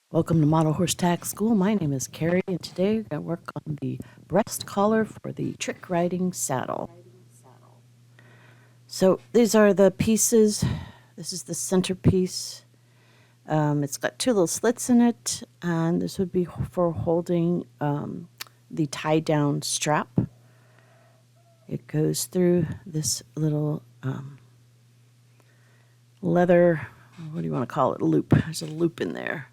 Welcome to Model Horse Tack School. My name is Carrie, and today we're going to work on the breast collar for the trick riding saddle. So these are the pieces. This is the centerpiece. It's got two little slits in it, and this would be for holding the tie-down strap. It goes through this little leather, what do you want to call it, loop. There's a loop in there.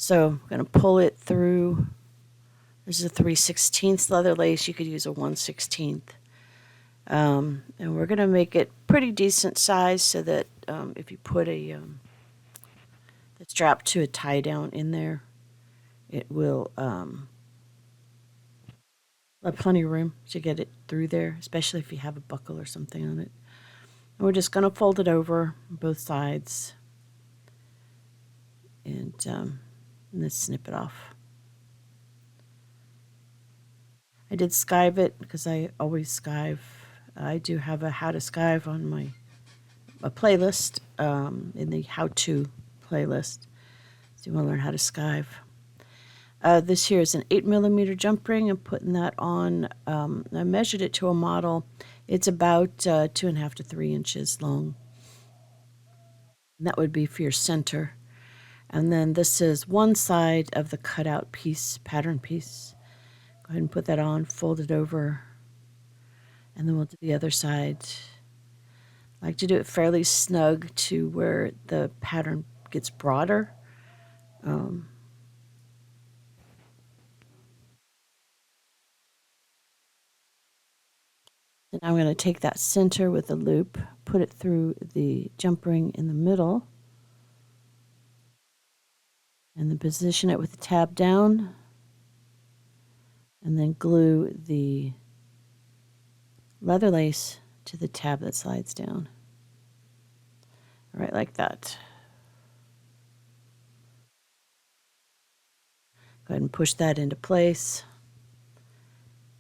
So I'm going to pull it through. This is a 3/16 leather lace. You could use a 1/16. And we're going to make it pretty decent size so that if you put the strap to a tie down in there, it will have plenty of room to get it through there, especially if you have a buckle or something on it. And we're just going to fold it over both sides and then snip it off. I did skive it because I always skive. I do have a how to skive on a playlist in the how-to playlist. So you want to learn how to skive. This here is an 8mm jump ring. I'm putting that on. I measured it to a model. It's about 2.5 to 3 inches long. And that would be for your center. And then this is one side of the cutout piece, pattern piece. Go ahead and put that on, fold it over, and then we'll do the other side. I like to do it fairly snug to where the pattern gets broader. And I'm going to take that center with the loop, put it through the jump ring in the middle, and then position it with the tab down, and then glue the leather lace to the tab that slides down. All right, like that. Go ahead and push that into place.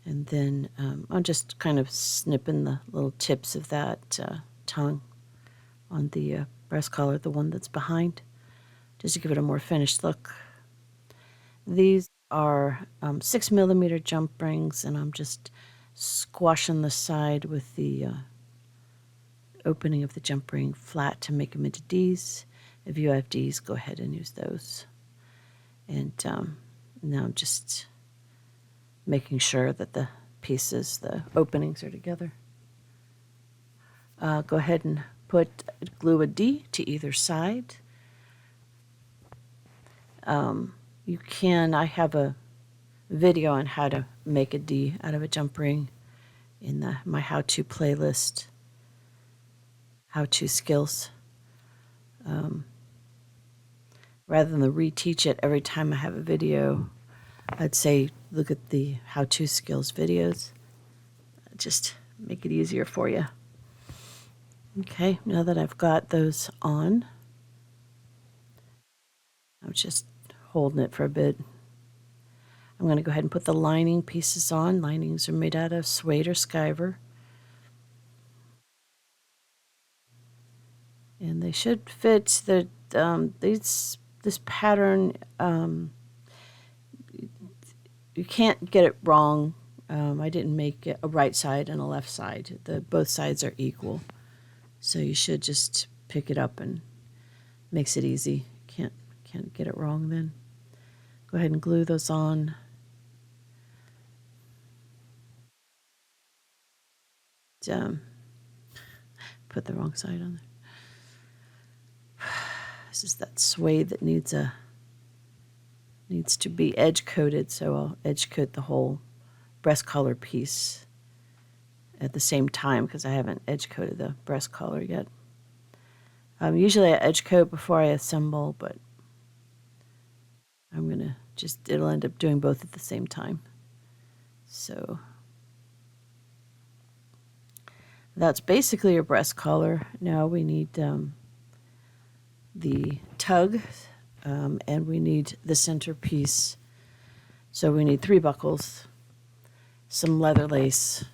And then I'm just kind of snipping the little tips of that tongue on the breast collar, the one that's behind, just to give it a more finished look. These are 6mm jump rings, and I'm just squashing the side with the opening of the jump ring flat to make them into D's. If you have D's, go ahead and use those. And now I'm just making sure that the pieces, the openings are together. Go ahead and glue a D to either side. I have a video on how to make a D out of a jump ring in my how-to playlist, how-to skills. Rather than reteach it every time I have a video, I'd say look at the how-to skills videos. Just make it easier for you. Okay, now that I've got those on, I'm just holding it for a bit. I'm going to go ahead and put the lining pieces on. Linings are made out of suede or skiver. And they should fit this pattern. You can't get it wrong. I didn't make it a right side and a left side. Both sides are equal. So you should just pick it up, and makes it easy. Can't get it wrong then. Go ahead and glue those on. Put the wrong side on there. This is that suede that needs to be edge coated, so I'll edge coat the whole breast collar piece at the same time because I haven't edge coated the breast collar yet. Usually I edge coat before I assemble, but I'm gonna it'll end up doing both at the same time. So that's basically your breast collar. Now we need the tug, and we need the centerpiece. So we need 3 buckles, some leather lace,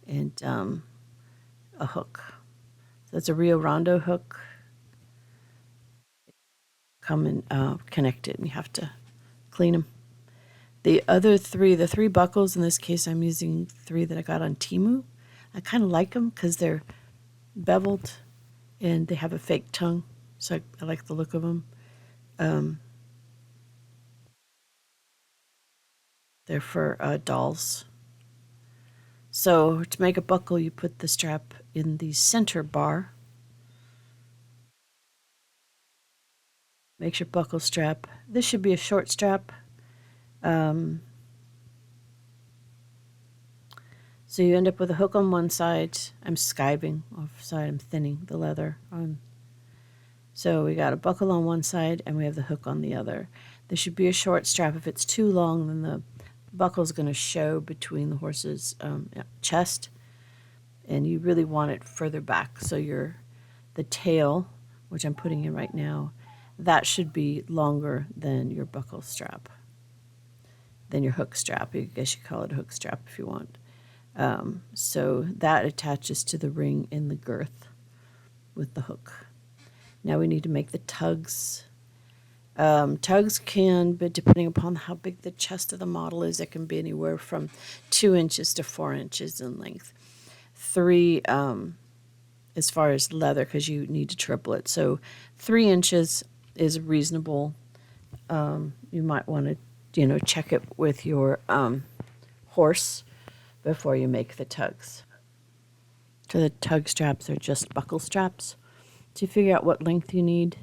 and a hook. So that's a Rio Rondo hook. come and connect it, and you have to clean them. The other three, the three buckles, in this case I'm using three that I got on Temu. I kind of like them because they're beveled and they have a fake tongue, so I like the look of them. They're for dolls. So to make a buckle, you put the strap in the center bar. Makes your buckle strap. This should be a short strap. So you end up with a hook on one side. I'm skiving offside. I'm thinning the leather on. So we got a buckle on one side and we have the hook on the other. There should be a short strap. If it's too long, then the buckle is going to show between the horse's chest, and you really want it further back. So the tail, which I'm putting in right now, that should be longer than your buckle strap, than your hook strap. I guess you call it a hook strap if you want. So that attaches to the ring in the girth with the hook. Now we need to make the tugs. Tugs can, but depending upon how big the chest of the model is, it can be anywhere from 2 inches to 4 inches in length. 3 as far as leather, because you need to triple it. So 3 inches is reasonable. You might want to, check it with your horse before you make the tugs. So the tug straps are just buckle straps. To figure out what length you need,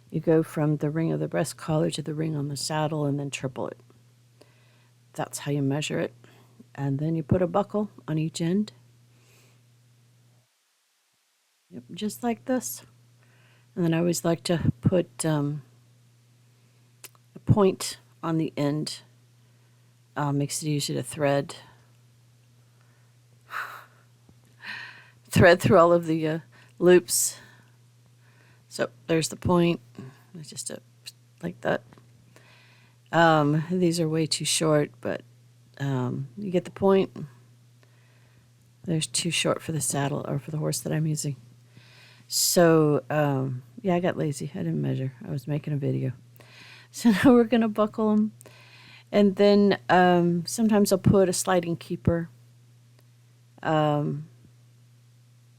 you go from the ring of the breast collar to the ring on the saddle and then triple it. That's how you measure it. And then you put a buckle on each end. Yep, just like this. And then I always like to put a point on the end. Makes it easier to thread. Thread through all of the loops. So there's the point. It's just like that. These are way too short, but you get the point. There's too short for the saddle or for the horse that I'm using. So, I got lazy. I didn't measure. I was making a video. So now we're going to buckle them. And then sometimes I'll put a sliding keeper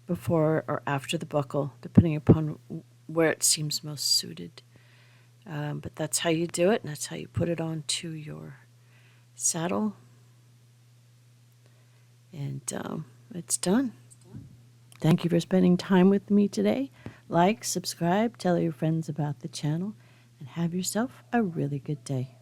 before or after the buckle, depending upon where it seems most suited. But that's how you do it, and that's how you put it onto your saddle. And it's done. Thank you for spending time with me today. Like, subscribe, tell your friends about the channel, and have yourself a really good day.